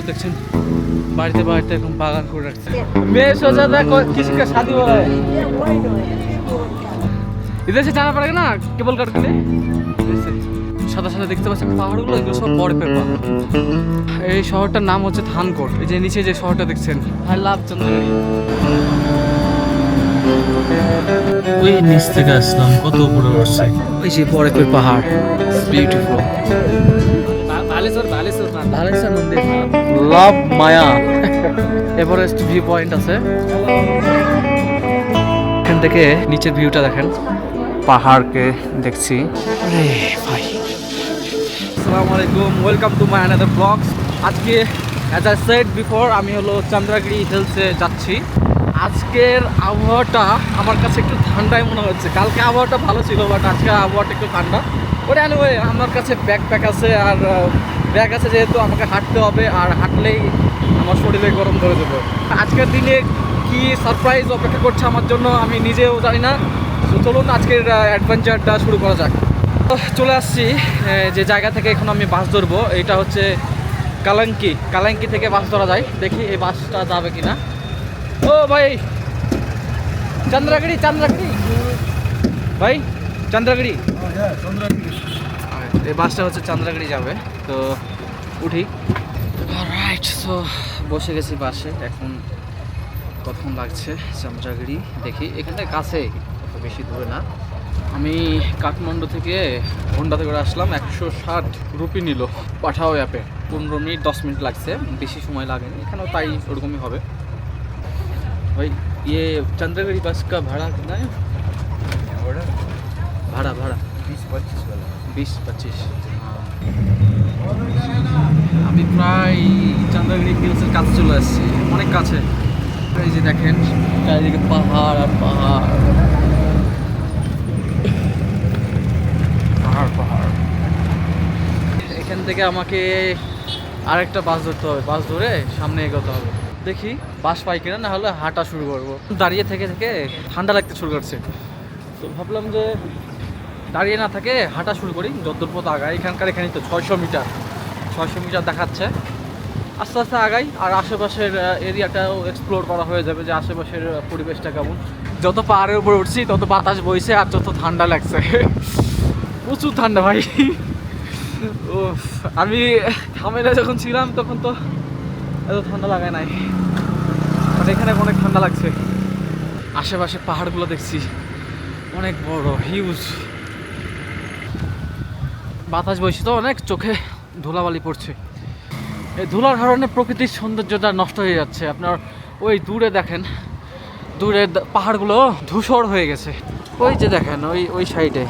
সুন্দর দেখছেন, বাড়িতে বাড়িতে এরকম বাগান করে রাখছে। মেয়ে সোজা দেখো কিসকা শাদি हो रहा है इधर से जाना पड़ेगा ना केबल काट के लिए। সাদা সাদা দেখতে পাচ্ছেন পাহাড়গুলো, এগুলো সব বরফের পাহাড়। এই শহরটার নাম হচ্ছে থানকোট। এই যে নিচে যে শহরটা দেখছেন, আই লাভ চন্দ্রগিরি। ওই নিচ থেকে আসলাম, কত উপরে উঠছে, ওই যে বরফের পাহাড়, বিউটিফুল। বালেশ্বর মন্দির, লাভ মায়া। এভারেস্ট ভিউ পয়েন্ট আছে, এখান থেকে নিচের ভিউটা দেখেন, পাহাড়কে দেখছি। আরে ভাই, আসসালামু আলাইকুম, welcome to my another blogs. আজকে অ্যাজ আই সেড বিফোর আমি হলো চন্দ্রগিরি হিলসে যাচ্ছি। আজকের আবহাওয়াটা আমার কাছে একটু ঠান্ডাই মনে হচ্ছে। কালকে আবহাওয়াটা ভালো ছিল, বাট আজকে আবহাওয়াটা একটু ঠান্ডা। ওটা এনিওয়ে, আমার কাছে ব্যাকপ্যাক আছে, আর ব্যাগ আছে যেহেতু আমাকে হাঁটতে হবে, আর হাঁটলেই আমার শরীরে গরম ধরে যাবে। আজকের দিনে কি সারপ্রাইজ অপেক্ষা করছে আমার জন্য আমি নিজেও জানি না। তো চলুন আজকের অ্যাডভেঞ্চারটা শুরু করা যাক। চলে আসছি যে জায়গা থেকে এখন আমি বাস ধরবো, এটা হচ্ছে কালাঙ্কি থেকে বাস ধরা যায়। দেখি এই বাসটা যাবে কিনা। ও ভাই, চন্দ্রগিরি ভাই, চন্দ্রগিরি এই বাসটা হচ্ছে চন্দ্রগিরি যাবে, তো উঠি। রাইট, সো বসে গেছি বাসে। এখন কতক্ষণ লাগছে চন্দ্রগিরি দেখি, এখানটা কাছে, অত বেশি দূরে না। আমি কাঠমান্ডু থেকে হোন্ডাতে করে আসলাম, 160 রুপি নিল পাঠাও অ্যাপে। 15 মিনিট 10 মিনিট লাগছে, বেশি সময় লাগেনি। এখানেও তাই ওরকমই হবে। भाई ये चंद्रगढ़ी बस का भाड़ा कितना है? भाड़ा 20-25 वाला 20-25। আমি প্রায় চন্দ্রগিরি হিলসের কাছে চলে আসছি, অনেক কাছে। এই যে দেখেন চারিদিকে পাহাড় আর পাহাড়, পাহাড়। এখান থেকে আমাকে আরেকটা বাস ধরতে হবে, বাস ধরে সামনে এগোতে হবে। দেখি বাস পাই কিনা, না হলে হাঁটা শুরু করবো। দাঁড়িয়ে থেকে ঠান্ডা লাগতে শুরু করছে, তো ভাবলাম যে দাঁড়িয়ে না থাকে হাঁটা শুরু করি, যতদূর পথ আগাই। এখানেই তো 600 মিটার দেখাচ্ছে। আস্তে আস্তে আগাই, আর আশেপাশের এরিয়াটাও এক্সপ্লোর করা হয়ে যাবে, যে আশেপাশের পরিবেশটা কেমন। যত পাহাড়ের উপরে উঠছি তত বাতাস বইছে, আর যত ঠান্ডা লাগছে, প্রচুর ঠান্ডা ভাই। ও, আমি থামেলে যখন ছিলাম তখন তো এত ঠান্ডা লাগায় নাই, মানে এখানে অনেক ঠান্ডা লাগছে। আশেপাশে পাহাড়গুলো দেখছি অনেক বড়, হিউজ। বাতাস বইছে তো অনেক, চোখে ধুলাবালি পড়ছে। এই ধুলার কারণে প্রকৃতির সৌন্দর্যটা নষ্ট হয়ে যাচ্ছে। আপনার ওই দূরে দেখেন, দূরের পাহাড়গুলো ধূসর হয়ে গেছে। ওই যে দেখেন ওই সাইডে,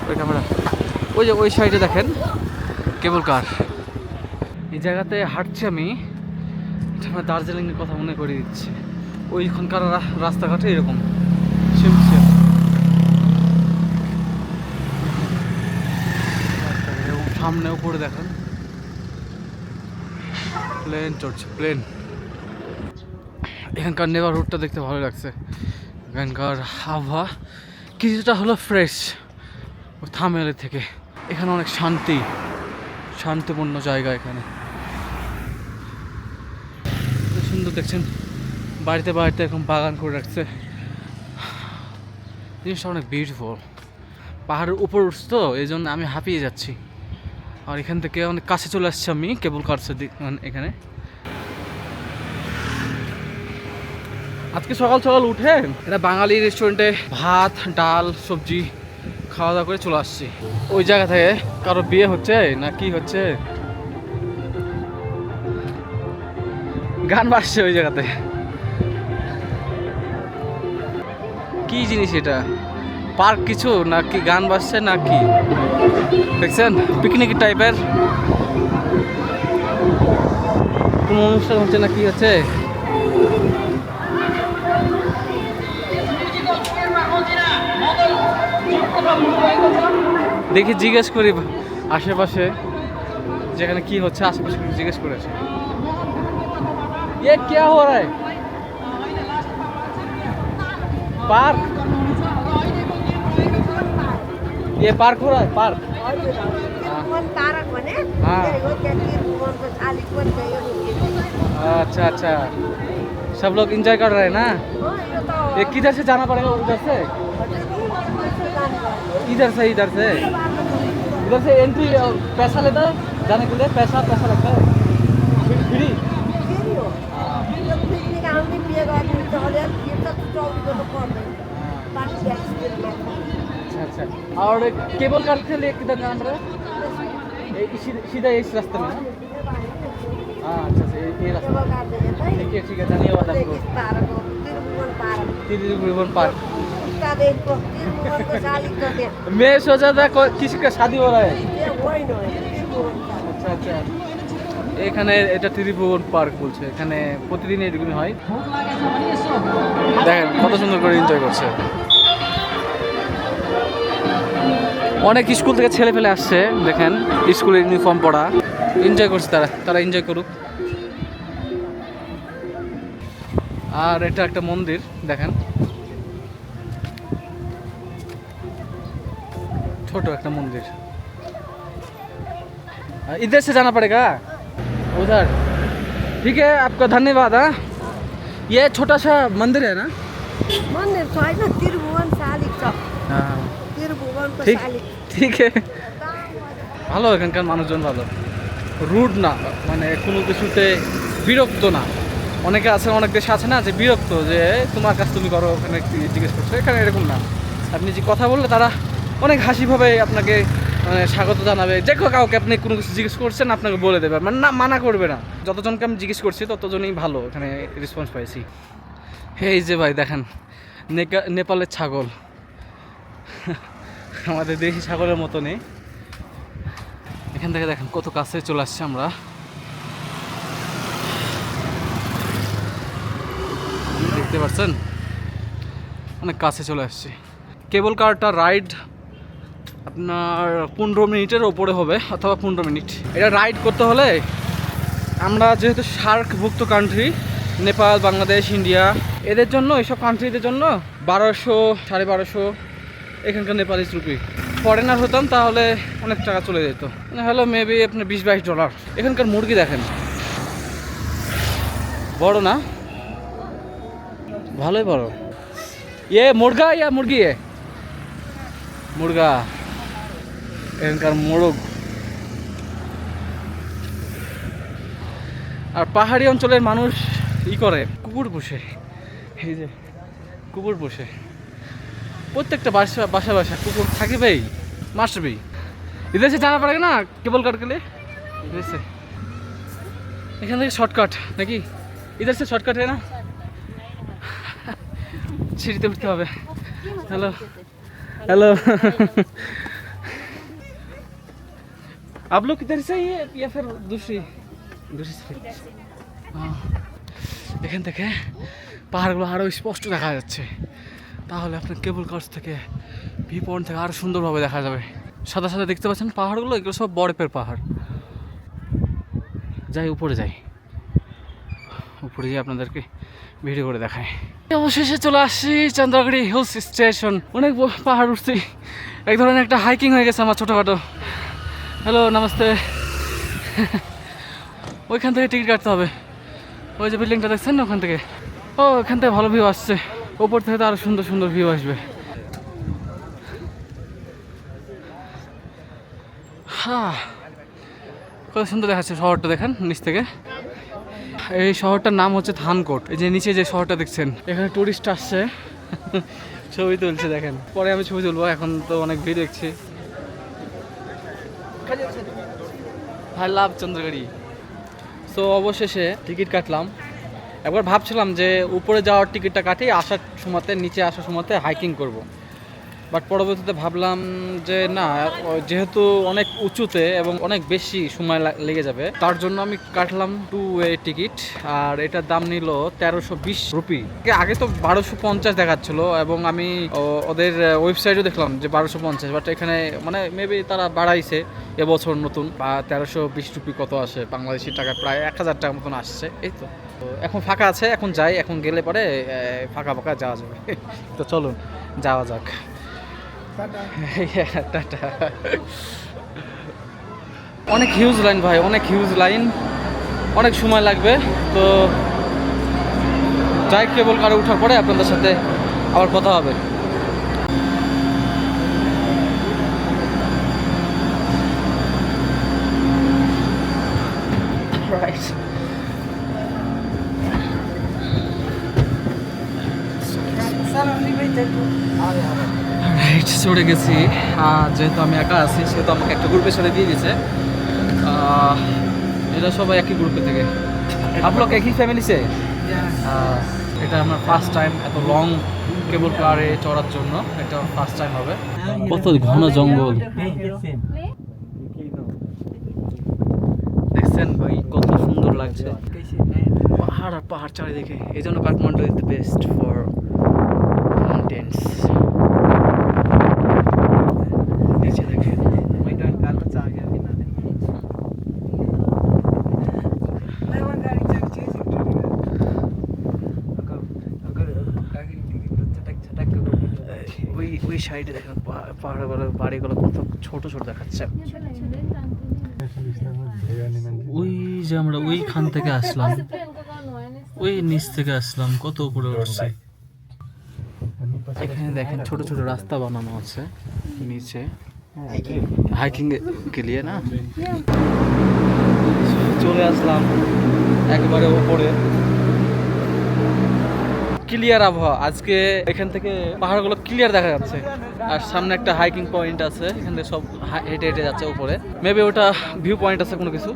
ওই ক্যামেরা, ওই সাইডে দেখেন কেবল কার। এই জায়গাতে হাঁটছি আমি, আমার দার্জিলিংয়ের কথা মনে করে দিচ্ছে। ওইখানকার রাস্তাঘাটে এরকম সেম। সামনে উপরে দেখেন প্লেন চড়ছে, প্লেন। এখানকার নেবারহুডটা দেখতে ভালো লাগছে। এখানকার আবহাওয়া কিছুটা হলো ফ্রেশ থামেলে থেকে। এখানে অনেক শান্তিপূর্ণ জায়গা। এখানে সুন্দর দেখছেন, বাড়িতে বাড়িতে এরকম বাগান করে রাখছে। জিনিসটা অনেক বিউটিফুল। পাহাড়ের উপর উঠছে তো, এই জন্য আমি হাঁপিয়ে যাচ্ছি। আর এখান থেকে অনেক কাছে চলে আসছি আমি কেবল কারসে। এখানে আজকে সকাল উঠে এটা বাঙালি রেস্টুরেন্টে ভাত ডাল সবজি খাওয়া দাওয়া করে চলে আসছি। ওই জায়গা থেকে কারো বিয়ে হচ্ছে না কি হচ্ছে, গান বাজছে ওই জায়গাতে। কি জিনিস এটা, পার্ক কিছু না কি, গান বাজছে না কি দেখছেন, পিকনিক টাইপের কোনো অনুষ্ঠান হচ্ছে না কি হচ্ছে। দেখি জিজ্ঞেস করি আশেপাশে যেখানে কি হচ্ছে, আশেপাশে জিজ্ঞেস করেছে। ये क्या हो रहा है? पार्क, ये पार्क हो रहा है, पार्क। अच्छा अच्छा, सब लोग एंजॉय कर रहे हैं ना। ये किधर से जाना पड़ेगा? उधर से, इधर से, इधर से, इधर से एंट्री पैसा लेता है जाने के लिए? पैसा पैसा लगता है फ्री? अच्छा अच्छा, और केबल कार के लिए किधर जाना पड़ेगा? सीधा इस रास्ते में ना? हाँ अच्छा अच्छा, ये रास्ता। ठीक है धन्यवाद आपको। त्रिभुवन पार्क। मैं सोचा था किसी का शादी हो रहा है। আচ্ছা আচ্ছা, এখানে এটা ত্রিভুবন পার্ক বলছে, এখানে প্রতিদিন এরকমই হয়। দেখেন কত সুন্দর করে এনজয় করছে। অনেক স্কুল থেকে ছেলে ফেলে আসছে, দেখেন স্কুলের ইউনিফর্ম পরা, এনজয় করছে তারা, তারা এনজয় করুক। আর এটা একটা মন্দির দেখেন, ছোট একটা মন্দির। इधर से जाना पड़ेगा उधर? ठीक है, आपका धन्यवाद। हाँ, ये छोटा सा मंदिर है ना? मंदिर तो है ना, त्रिभुवन शालिक चौक। हाँ त्रिभुवन को ठीक शालिक। ঠিক ভালো, এখানকার মানুষজন ভালো, রুড না, মানে কোনো কিছুতে বিরক্ত না। অনেকে আছে, অনেক দেশে আছে না যে বিরক্ত, যে তোমার কাজ তুমি করো, ওখানে জিজ্ঞেস করছো। এখানে এরকম না, আপনি যে কথা বললে তারা অনেক হাসিভাবে আপনাকে স্বাগত জানাবে। যে কাউকে আপনি কোনো কিছু জিজ্ঞেস করছেন আপনাকে বলে দেবে, মানে না মানা করবে না। যতজনকে আমি জিজ্ঞেস করছি ততজনই ভালো এখানে রেসপন্স পাইছি। এই যে ভাই দেখেন নেপালের ছাগল, আমাদের দেশি ছাগলের মতো নেই। এখান থেকে দেখেন কত কাছে চলে আসছে আমরা। দেখতে পাচ্ছেন অনেক কাছে চলে আসছে। কেবল কারটা রাইড আপনার 15 মিনিটের ওপরে হবে, অথবা 15 মিনিট। এটা রাইড করতে হলে আমরা যেহেতু সার্কভুক্ত কান্ট্রি, নেপাল, বাংলাদেশ, ইন্ডিয়া, এদের জন্য, এইসব কান্ট্রিদের জন্য 1200, 1250 এখানকার নেপালিস রুপি। ফরেনার হতাম তাহলে অনেক টাকা চলে যেত, হলো মেবি আপনার $20-22। এখানকার মুরগি দেখেন, বড় না, ভালোই বড়। ইয়ে মুরগা ইয়া মুরগি? মুরগা, এখানকার মোরগ। আর পাহাড়ি অঞ্চলের মানুষ করে কুকুর পোষে, এই যে কুকুর পোষে, প্রত্যেকটা বাসা বাসা কুকুর থাকবেই, মাসবেই। इधर से जाना पड़ेगा ना केबल कार के लिए? इधर से, এখান থেকে শর্টকাট নাকি? इधर से शॉर्टकट है ना? সিঁড়িতে উঠতে হবে। হ্যালো हेलो आप लोग किधर से ही है या फिर दूसरी साइड? हाँ, এখান থেকে পাহাড়গুলো আরও স্পষ্ট দেখা যাচ্ছে, তাহলে আপনার কেবল কার্স থেকে ভিউ পয়েন্ট থেকে আরও সুন্দরভাবে দেখা যাবে। সাদা সাদা দেখতে পাচ্ছেন পাহাড়গুলো, এগুলো সব বরফের পাহাড়। যাই উপরে যাই, উপরে গিয়ে আপনাদেরকে ভিডিও করে দেখায়। অবশেষে চলে আসছি চন্দ্রগড়ি হিলস স্টেশন। অনেক পাহাড় উঠছি, এক ধরনের একটা হাইকিং হয়ে গেছে আমার ছোটোখাটো। হ্যালো নমস্তে। ওইখান থেকে টিকিট কাটতে হবে, ওই যে বিল্ডিংটা দেখছেন না ওখান থেকে। ও ওখান থেকে ভালো ভিউ আসছে, ওপর থেকে তো আরও সুন্দর সুন্দর ভিউ আসবে। হ্যাঁ, কত সুন্দর দেখাচ্ছে শহরটা, দেখেন নিচ থেকে। এই শহরটার নাম হচ্ছে থানকোট। এই যে নিচে যে শহরটা দেখছেন, এখানে টুরিস্ট আসছে, ছবি তুলছে দেখেন। পরে আমি ছবি তুলবো, এখন তো অনেক ভিড় দেখছি। I love Chandragarhi. সো অবশেষে টিকিট কাটলাম। একবার ভাবছিলাম যে উপরে যাওয়ার টিকিটটা কাটি, আসার সময়তে নিচে আসার সময়তে হাইকিং করব। বাট পরবর্তীতে ভাবলাম যে না, যেহেতু অনেক উঁচুতে এবং অনেক বেশি সময় লেগে যাবে, তার জন্য আমি কাটলাম 2 ওয়ে টিকিট। আর এটার দাম নিল 1320 রুপি। আগে তো 1250 দেখাচ্ছিল, এবং আমি ওদের ওয়েবসাইটও দেখলাম যে 1250, বাট এখানে মানে মেবি তারা বাড়াইছে এবছর নতুন, বা 1320 রুপি কত আসে বাংলাদেশি টাকা, প্রায় 1000 টাকার মতন আসছে। এই তো এখন ফাঁকা আছে, এখন যাই, এখন গেলে পরে ফাঁকা ফাঁকা যাওয়া যাবে। তো চলুন যাওয়া যাক। টাটা। অনেক হিউজ লাইন ভাই, অনেক হিউজ লাইন। অনেক সময় লাগবে। তো যাই, কেবল কারে ওঠার পরে আপনাদের সাথে আবার কথা হবে। রাইট, রাইট, চড়ে গেছি। যেহেতু আমি একা আছি সেহেতু আমাকে একটা গ্রুপের সাথে দিয়ে দিয়েছে। এরা সবাই একই গ্রুপে থেকে। আপনার একই ফ্যামিলি সে? এটা আমার ফার্স্ট টাইম এত লং কেবল কারে চড়ার জন্য। এটা ফার্স্ট টাইম হবে। কত ঘন জঙ্গল দেখছেন ভাই, কত সুন্দর লাগছে। পাহাড় আর পাহাড় চারিদিকে। এই জন্য Kathmandu is the best for mountains. নিচে দেখেন ওই সাইডে দেখেন পাহাড়গুলো, বাড়িগুলো কত ছোট ছোট দেখাচ্ছে। ওই যে আমরা ওইখান থেকে আসলাম, ওই নিচ থেকে আসলাম, কত উপরে উঠছে। এখানে দেখেন ছোট ছোট রাস্তা বানানো আছে নিচে হাইকিং কে লিয়ে না। চলে আসলাম একবারে উপরে। ক্লিয়ার আবহাওয়া আজকে, এখান থেকে পাহাড়গুলো ক্লিয়ার দেখা যাচ্ছে। আর সামনে একটা হাইকিং পয়েন্ট আছে, এখান থেকে সব হেঁটে হেঁটে যাচ্ছে উপরে। মেবি ওটা ভিউ পয়েন্ট আছে কোনো কিছু।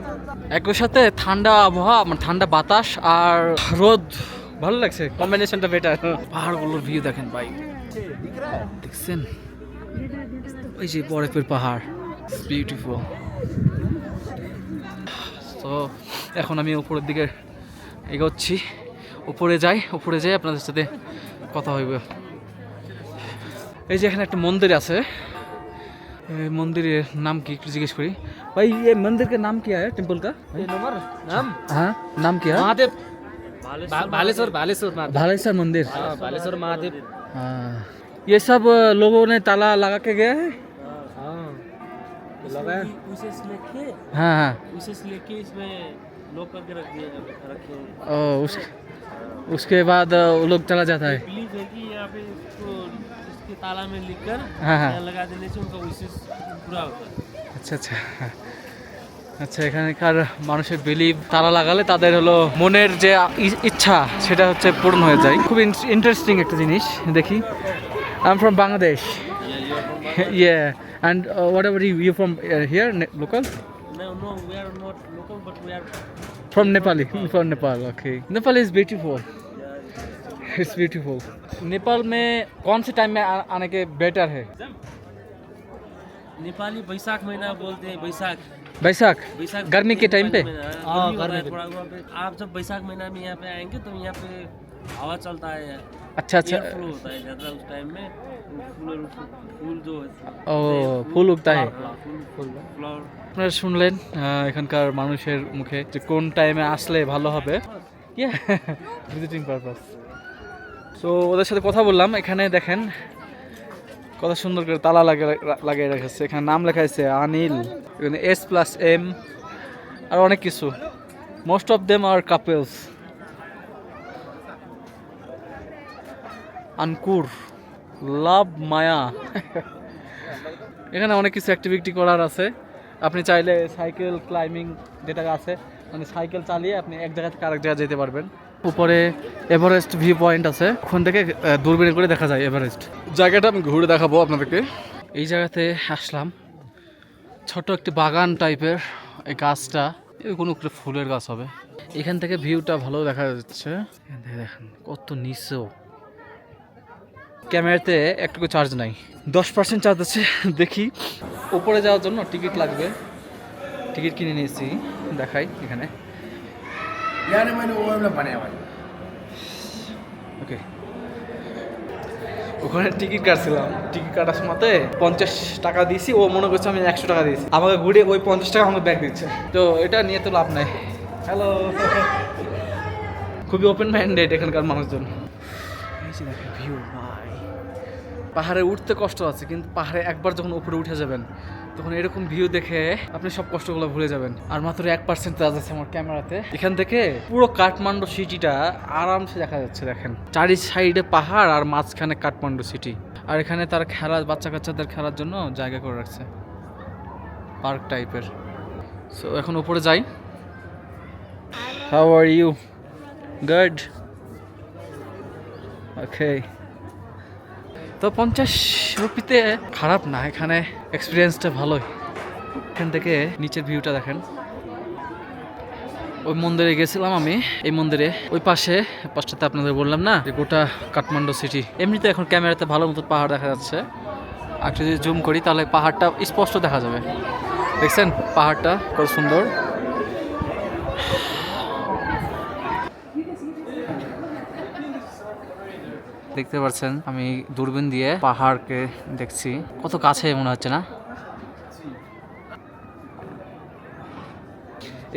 একই সাথে ঠান্ডা আবহাওয়া, মানে ঠান্ডা বাতাস আর রোদ, ভালো লাগছে, কম্বিনেশনটা বেটার। পাহাড়গুলোর ভিউ দেখেন ভাই, দেখছেন ওই যে বরফের পাহাড়, বিউটিফুল। তো এখন আমি উপরের দিকে এগোচ্ছি। উপরে যাই আপনাদের সাথে কথা হইবে। এই যে এখানে একটা মন্দির আছে, মন্দিরের নাম কি একটু জিজ্ঞেস করি। ভাই ये मंदिर का नाम क्या है, टेम्पल का नाम? हाँ, नाम क्या है? महादेव, भालेश्वर भालेश्वर महादेव। भालेश्वर मंदिर। हाँ, भालेश्वर महादेव। हाँ, ये सब लोगों ने ताला लगा के गया है। हाँ, लगा है। उसे लेके, हाँ हाँ, उसे लेके इसमें लॉक करके रखे हैं। उसके बाद वो लोग चला जाता है। बिलीव है कि यहाँ पे इसको इसके ताला में लिखकर हाँ हाँ, यहाँ लगा देने से उनका विशेष पूरा होता है। আচ্ছা আচ্ছা আচ্ছা, এখানকার মানুষের বিলিভ তালা লাগালে তাদের হলো মনের যে ইচ্ছা সেটা হচ্ছে পূরণ হয়ে যায়। খুব ইন্টারেস্টিং একটা জিনিস। দেখি, I am from Bangladesh. Yeah, and whatever you from here, local? No, we are not local, but we are From Nepali, from Nepal. Okay, Nepal is beautiful. It's beautiful. Nepal में कौन से टाइम में आने के बेटर है? नेपाली बैसाख महीना बोलते हैं। बैसाख बैसाख, गर्मी के टाइम पे। हाँ, गर्मी थोड़ा वहाँ पे आप जब बैसाख महीना में यहाँ पे आएंगे तो यहाँ पे हवा चलता है। अच्छा अच्छा, एयर फ्लो होता है ज़्यादा उस टाइम में। फूल जो ও ফুল উঠता है। फूल फ्लावर। আপনারা শুনলেন এখানকার মানুষের মুখে যে কোন টাইমে আসলে ভালো হবে, ভিজিটিং পারপাস। সো ওদের সাথে কথা বললাম। এখানে দেখেন কত সুন্দর করে তালা লাগিয়ে রেখেছে। এখানে নাম লেখা আছে আনিল, এখানে S+M আর অনেক কিছু। Most of them are couples. Ankur, love, Maya. এখানে অনেক কিছু অ্যাক্টিভিটি করার আছে। আপনি চাইলে সাইকেল ক্লাইম্বিং যেটা আছে, মানে সাইকেল চালিয়ে আপনি এক জায়গা থেকে আরেক জায়গায় যেতে পারবেন। উপরে এভারেস্ট ভিউ পয়েন্ট আছে, ওখান থেকে দূরবীন করে দেখা যায় এভারেস্ট। জায়গাটা আমি ঘুরে দেখাবো আপনাদেরকে। এই জায়গাতে আসলাম, ছোট একটি বাগান টাইপের। এই গাছটা কোনো একটা ফুলের গাছ হবে। এখান থেকে ভিউটা ভালো দেখা যাচ্ছে। দেখেন কত নিচেও। ক্যামেরাতে একটুকু চার্জ নাই, 10% চার্জ আছে। দেখি, উপরে যাওয়ার জন্য টিকিট লাগবে। টিকিট কিনে নিয়েছি, দেখাই এখানে। ওকে, ওখানে টিকিট কাটছিলাম। টিকিট কাটার সময়তে 50 টাকা দিয়েছি, ও মনে করছে আমি 100 টাকা দিয়েছি। আমাকে ঘুরে ওই 50 টাকা আমাকে ব্যাক দিচ্ছে। তো এটা নিয়ে তো লাভ নাই। হ্যালো, খুবই ওপেন মাইন্ডেড এখানকার মানুষজন। এই যে দেখেন ভিউ ভাই, পাহাড়ে উঠতে কষ্ট আছে, কিন্তু পাহাড়ে একবার যখন উপরে উঠে যাবেন তখন এরকম ভিউ দেখে আপনি সব কষ্টগুলো ভুলে যাবেন। আর মাত্র 1% চার্জ আছে আমার ক্যামেরাতে। এখান থেকে পুরো কাঠমান্ডু সিটিটা আরামসে দেখা যাচ্ছে। দেখেন চারি সাইডে পাহাড় আর মাঝখানে কাঠমান্ডু সিটি। আর এখানে তার খেলা, বাচ্চা কাচ্চাদের খেলার জন্য জায়গা করে রাখছে, পার্ক টাইপের। সো এখন উপরে যাই। How are you? Good. Okay, তো 50 রুপিতে খারাপ না, এখানে এক্সপিরিয়েন্সটা ভালোই। এখান থেকে নিচের ভিউটা দেখেন। ওই মন্দিরে গেছিলাম আমি, এই মন্দিরে ওই পাশটাতে আপনাদের বললাম না যে গোটা কাঠমান্ডু সিটি। এমনিতে এখন ক্যামেরাতে ভালো মতো পাহাড় দেখা যাচ্ছে, আর যদি জুম করি তাহলে পাহাড়টা স্পষ্ট দেখা যাবে। দেখছেন পাহাড়টা কত সুন্দর। দেখতে পাচ্ছেন আমি দূরবীন দিয়ে পাহাড়কে দেখছি, কত কাছে মনে হচ্ছে না?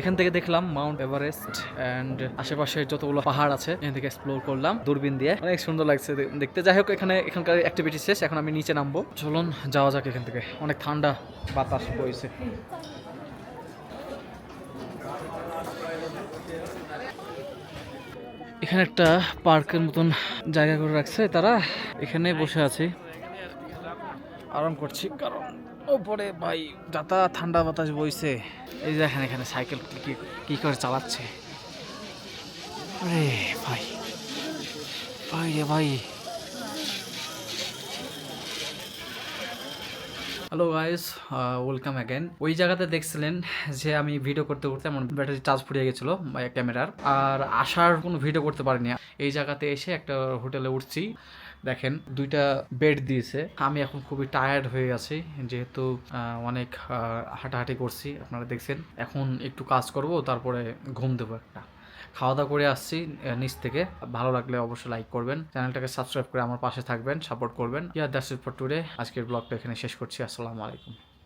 এখান থেকে দেখলাম মাউন্ট এভারেস্ট অ্যান্ড আশেপাশে যতগুলো পাহাড় আছে এখান থেকে এক্সপ্লোর করলাম দূরবীন দিয়ে, অনেক সুন্দর লাগছে দেখতে। যাই হোক, এখানকার অ্যাক্টিভিটি শেষ, এখন আমি নিচে নামবো। চলুন যাওয়া যাক এখান থেকে। অনেক ঠান্ডা বাতাস বইছে। এখানে একটা পার্কের মতন জায়গা করে রাখছে তারা, এখানে বসে আছি, আরাম করছি, কারণ ওপরে ভাই যাতা ঠান্ডা বাতাস বইছে। এই দেখেন এখানে সাইকেল কি করে চালাচ্ছে। আরে ভাই ভাই রে ভাই। Hello guys, welcome again. ওই জায়গাতে দেখছিলেন যে আমি ভিডিও করতে করতে আমার ব্যাটারি চার্জ ফুরিয়ে গেছিলো ক্যামেরার, আর আসার কোনো ভিডিও করতে পারিনি। এই জায়গাতে এসে একটা হোটেলে উঠছি, দেখেন 2টা বেড দিয়েছে। আমি এখন খুবই টায়ার্ড হয়ে গেছি, যেহেতু অনেক হাঁটাহাঁটি করছি, আপনারা দেখছেন। এখন একটু কাজ করব, তারপরে ঘুম দেবো একটা। খাওয়া দাওয়া করে আসছি নিচ থেকে। ভালো লাগলে অবশ্যই লাইক করবেন, চ্যানেলটাকে সাবস্ক্রাইব করে আমার পাশে থাকবেন, সাপোর্ট করবেন। That's it for today. আজকের ব্লগটা এখানে শেষ করছি। আসসালামু আলাইকুম।